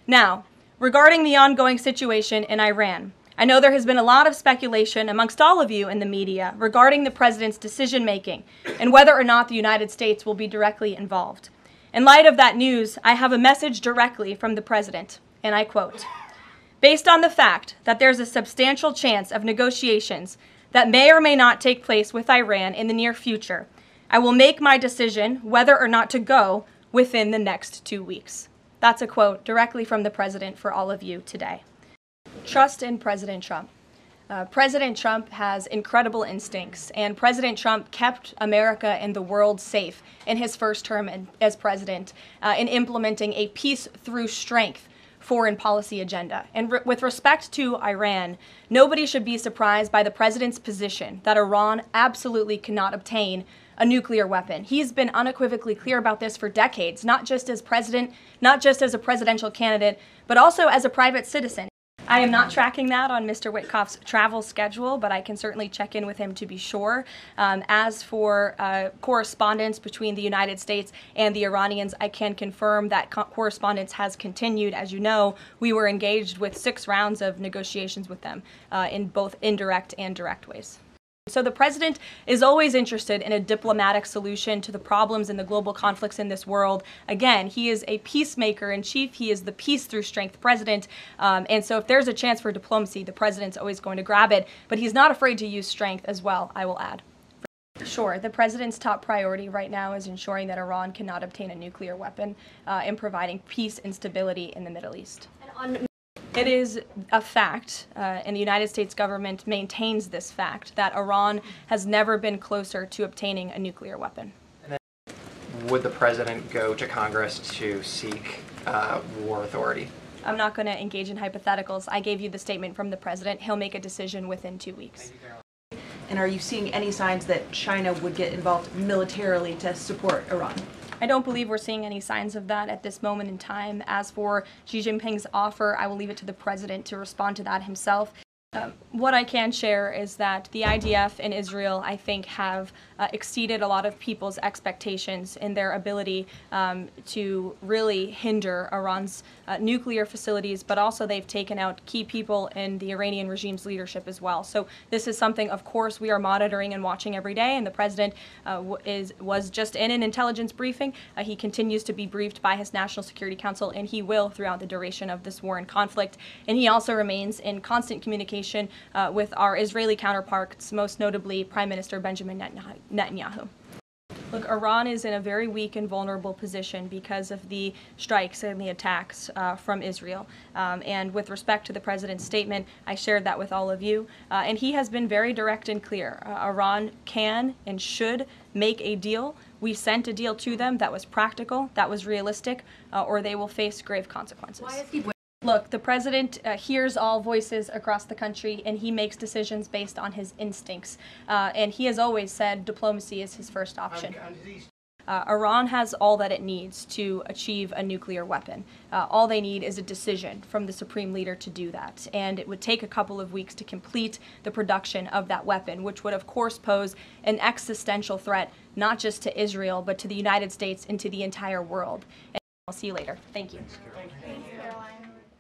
Now, regarding the ongoing situation in Iran, I know there has been a lot of speculation amongst all of you in the media regarding the president's decision-making and whether or not the United States will be directly involved. In light of that news, I have a message directly from the president, and I quote, "Based on the fact that there's a substantial chance of negotiations that may or may not take place with Iran in the near future, I will make my decision whether or not to go within the next 2 weeks." That's a quote directly from the president for all of you today. Trust in President Trump. President Trump has incredible instincts, and President Trump kept America and the world safe in his first term as president in implementing a peace through strength foreign policy agenda. And with respect to Iran, nobody should be surprised by the president's position that Iran absolutely cannot obtain a nuclear weapon. He's been unequivocally clear about this for decades, not just as president, not just as a presidential candidate, but also as a private citizen. I am not tracking that on Mr. Witkoff's travel schedule, but I can certainly check in with him to be sure. As for correspondence between the United States and the Iranians, I can confirm that correspondence has continued. As you know, we were engaged with 6 rounds of negotiations with them in both indirect and direct ways. So the president is always interested in a diplomatic solution to the problems and the global conflicts in this world. Again, he is a peacemaker in chief. He is the peace through strength president. And so if there's a chance for diplomacy, the president's always going to grab it. But he's not afraid to use strength as well, I will add. Sure, the president's top priority right now is ensuring that Iran cannot obtain a nuclear weapon and providing peace and stability in the Middle East. It is a fact, and the United States government maintains this fact, that Iran has never been closer to obtaining a nuclear weapon. And then would the president go to Congress to seek war authority? I'm not going to engage in hypotheticals. I gave you the statement from the president. He'll make a decision within 2 weeks. And are you seeing any signs that China would get involved militarily to support Iran? I don't believe we're seeing any signs of that at this moment in time. As for Xi Jinping's offer, I will leave it to the president to respond to that himself. What I can share is that the IDF and Israel, I think, have exceeded a lot of people's expectations in their ability to really hinder Iran's nuclear facilities, but also they've taken out key people in the Iranian regime's leadership as well. So this is something, of course, we are monitoring and watching every day, and the president was just in an intelligence briefing. He continues to be briefed by his National Security Council, and he will throughout the duration of this war and conflict. And he also remains in constant communication with our Israeli counterparts, most notably Prime Minister Benjamin Netanyahu. Look, Iran is in a very weak and vulnerable position because of the strikes and the attacks from Israel. And with respect to the president's statement, I shared that with all of you. And he has been very direct and clear. Iran can and should make a deal. We sent a deal to them that was practical, that was realistic, or they will face grave consequences. Why is he Look, the president hears all voices across the country, and he makes decisions based on his instincts. And he has always said diplomacy is his first option. Iran has all that it needs to achieve a nuclear weapon. All they need is a decision from the supreme leader to do that. And it would take a couple of weeks to complete the production of that weapon, which would, of course, pose an existential threat, not just to Israel, but to the United States and to the entire world. And I'll see you later. Thank you.